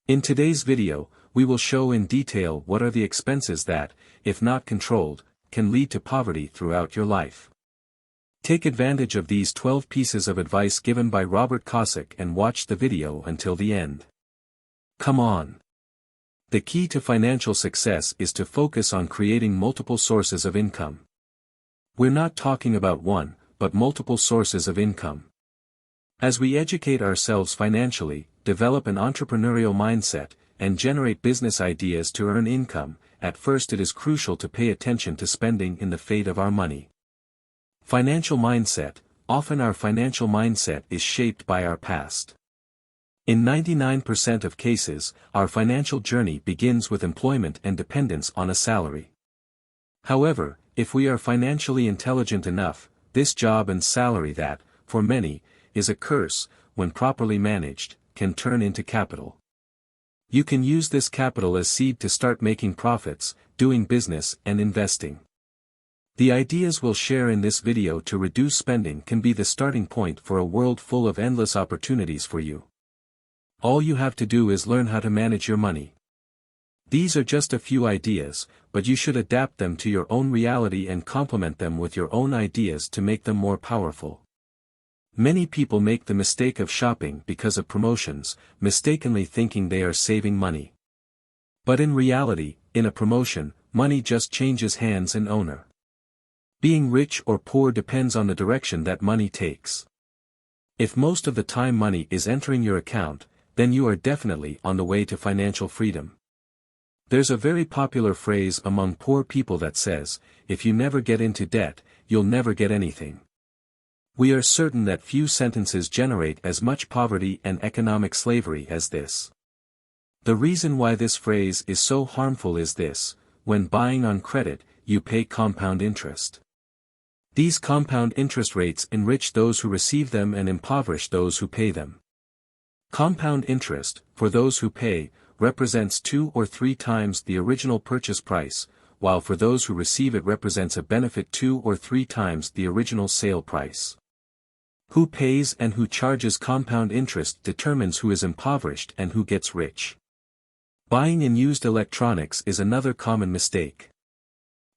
In today's video, we will show in detail what are the expenses that, if not controlled, can lead to poverty throughout your life. Take advantage of these 12 pieces of advice given by Robert Kiyosaki and watch the video until the end. Come on! The key to financial success is to focus on creating multiple sources of income. We're not talking about one, but multiple sources of income. As we educate ourselves financially, develop an entrepreneurial mindset, and generate business ideas to earn income, at first it is crucial to pay attention to spending in the fate of our money. Financial mindset. Often our financial mindset is shaped by our past. In 99% of cases, our financial journey begins with employment and dependence on a salary. However, if we are financially intelligent enough, this job and salary that, for many, is a curse, when properly managed, can turn into capital. You can use this capital as seed to start making profits, doing business and investing. The ideas we'll share in this video to reduce spending can be the starting point for a world full of endless opportunities for you. All you have to do is learn how to manage your money. These are just a few ideas, but you should adapt them to your own reality and complement them with your own ideas to make them more powerful. Many people make the mistake of shopping because of promotions, mistakenly thinking they are saving money. But in reality, in a promotion, money just changes hands and owner. Being rich or poor depends on the direction that money takes. If most of the time money is entering your account, then you are definitely on the way to financial freedom. There's a very popular phrase among poor people that says, if you never get into debt, you'll never get anything. We are certain that few sentences generate as much poverty and economic slavery as this. The reason why this phrase is so harmful is this: when buying on credit, you pay compound interest. These compound interest rates enrich those who receive them and impoverish those who pay them. Compound interest, for those who pay, represents 2 or 3 times the original purchase price, while for those who receive it represents a benefit 2 or 3 times the original sale price. Who pays and who charges compound interest determines who is impoverished and who gets rich. Buying in used electronics is another common mistake.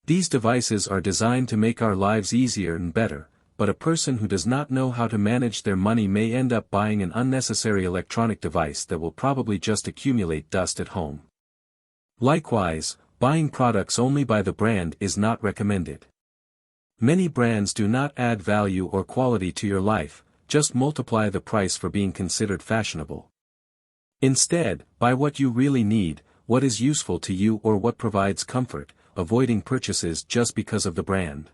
These devices are designed to make our lives easier and better, but a person who does not know how to manage their money may end up buying an unnecessary electronic device that will probably just accumulate dust at home. Likewise, buying products only by the brand is not recommended. Many brands do not add value or quality to your life, just multiply the price for being considered fashionable. Instead, buy what you really need, what is useful to you or what provides comfort, avoiding purchases just because of the brand.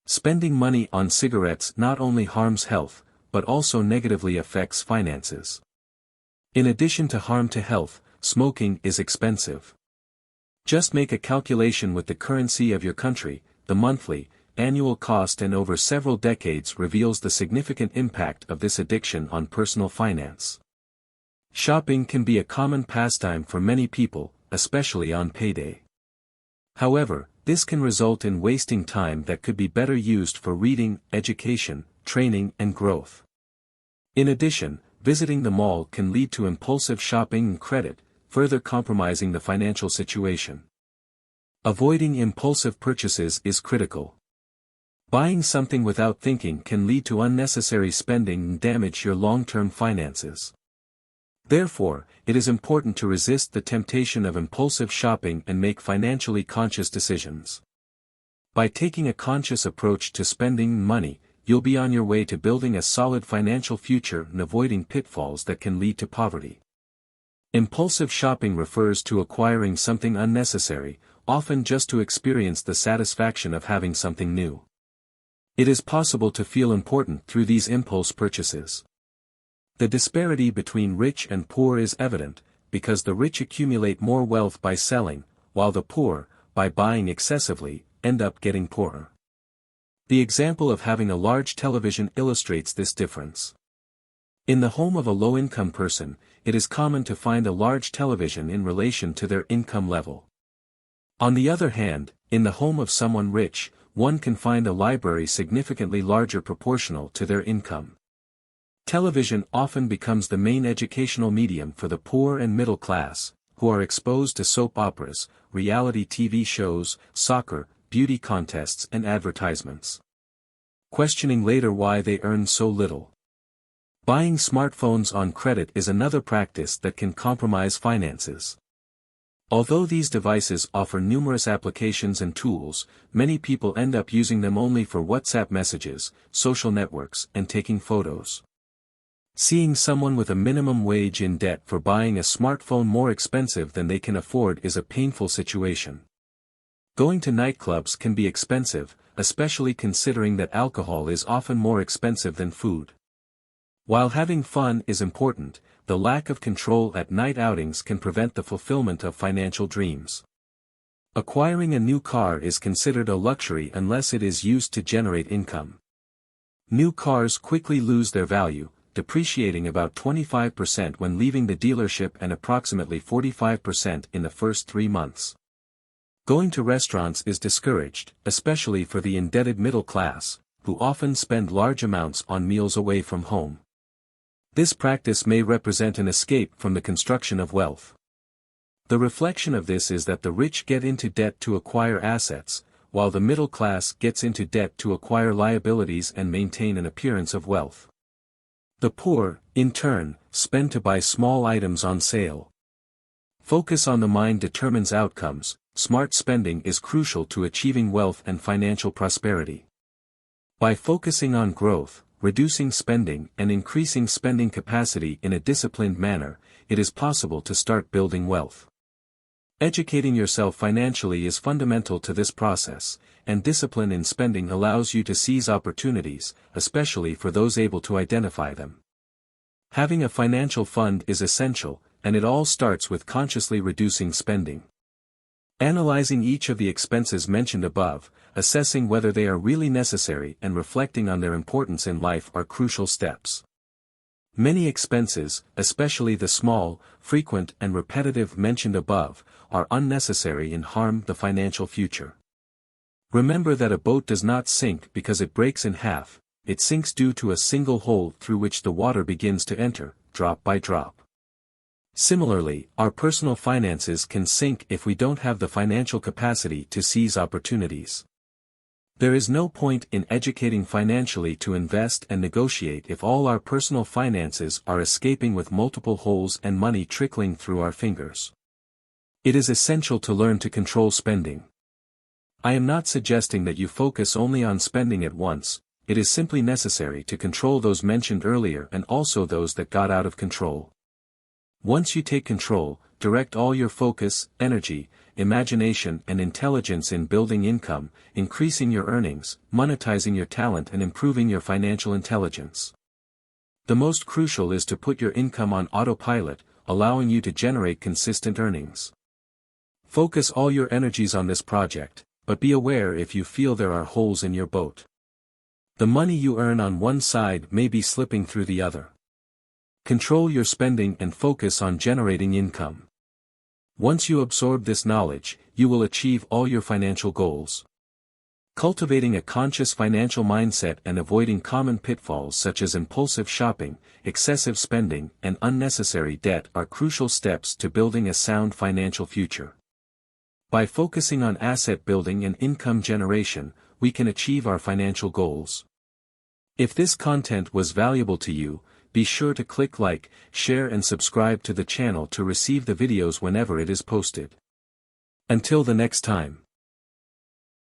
Spending money on cigarettes not only harms health, but also negatively affects finances. In addition to harm to health, smoking is expensive. Just make a calculation with the currency of your country, the monthly, annual cost and over several decades reveals the significant impact of this addiction on personal finance. Shopping can be a common pastime for many people, especially on payday. However, this can result in wasting time that could be better used for reading, education, training and growth. In addition, visiting the mall can lead to impulsive shopping and credit, further compromising the financial situation. Avoiding impulsive purchases is critical. Buying something without thinking can lead to unnecessary spending and damage your long-term finances. Therefore, it is important to resist the temptation of impulsive shopping and make financially conscious decisions. By taking a conscious approach to spending money, you'll be on your way to building a solid financial future and avoiding pitfalls that can lead to poverty. Impulsive shopping refers to acquiring something unnecessary, often just to experience the satisfaction of having something new. It is possible to feel important through these impulse purchases. The disparity between rich and poor is evident, because the rich accumulate more wealth by selling, while the poor, by buying excessively, end up getting poorer. The example of having a large television illustrates this difference. In the home of a low-income person, it is common to find a large television in relation to their income level. On the other hand, in the home of someone rich, one can find a library significantly larger proportional to their income. Television often becomes the main educational medium for the poor and middle class, who are exposed to soap operas, reality TV shows, soccer, beauty contests and advertisements. Questioning later why they earn so little. Buying smartphones on credit is another practice that can compromise finances. Although these devices offer numerous applications and tools, many people end up using them only for WhatsApp messages, social networks, and taking photos. Seeing someone with a minimum wage in debt for buying a smartphone more expensive than they can afford is a painful situation. Going to nightclubs can be expensive, especially considering that alcohol is often more expensive than food. While having fun is important, the lack of control at night outings can prevent the fulfillment of financial dreams. Acquiring a new car is considered a luxury unless it is used to generate income. New cars quickly lose their value, depreciating about 25% when leaving the dealership and approximately 45% in the first 3 months. Going to restaurants is discouraged, especially for the indebted middle class, who often spend large amounts on meals away from home. This practice may represent an escape from the construction of wealth. The reflection of this is that the rich get into debt to acquire assets, while the middle class gets into debt to acquire liabilities and maintain an appearance of wealth. The poor, in turn, spend to buy small items on sale. Focus on the mind determines outcomes. Smart spending is crucial to achieving wealth and financial prosperity. By focusing on growth, reducing spending and increasing spending capacity in a disciplined manner, it is possible to start building wealth. Educating yourself financially is fundamental to this process, and discipline in spending allows you to seize opportunities, especially for those able to identify them. Having a financial fund is essential, and it all starts with consciously reducing spending. Analyzing each of the expenses mentioned above, assessing whether they are really necessary and reflecting on their importance in life are crucial steps. Many expenses, especially the small, frequent and repetitive mentioned above, are unnecessary and harm the financial future. Remember that a boat does not sink because it breaks in half, it sinks due to a single hole through which the water begins to enter, drop by drop. Similarly, our personal finances can sink if we don't have the financial capacity to seize opportunities. There is no point in educating financially to invest and negotiate if all our personal finances are escaping with multiple holes and money trickling through our fingers. It is essential to learn to control spending. I am not suggesting that you focus only on spending at once, it is simply necessary to control those mentioned earlier and also those that got out of control. Once you take control, direct all your focus, energy, imagination and intelligence in building income, increasing your earnings, monetizing your talent and improving your financial intelligence. The most crucial is to put your income on autopilot, allowing you to generate consistent earnings. Focus all your energies on this project, but be aware if you feel there are holes in your boat. The money you earn on one side may be slipping through the other. Control your spending and focus on generating income. Once you absorb this knowledge, you will achieve all your financial goals. Cultivating a conscious financial mindset and avoiding common pitfalls such as impulsive shopping, excessive spending, and unnecessary debt are crucial steps to building a sound financial future. By focusing on asset building and income generation, we can achieve our financial goals. If this content was valuable to you, be sure to click like, share and subscribe to the channel to receive the videos whenever it is posted. Until the next time.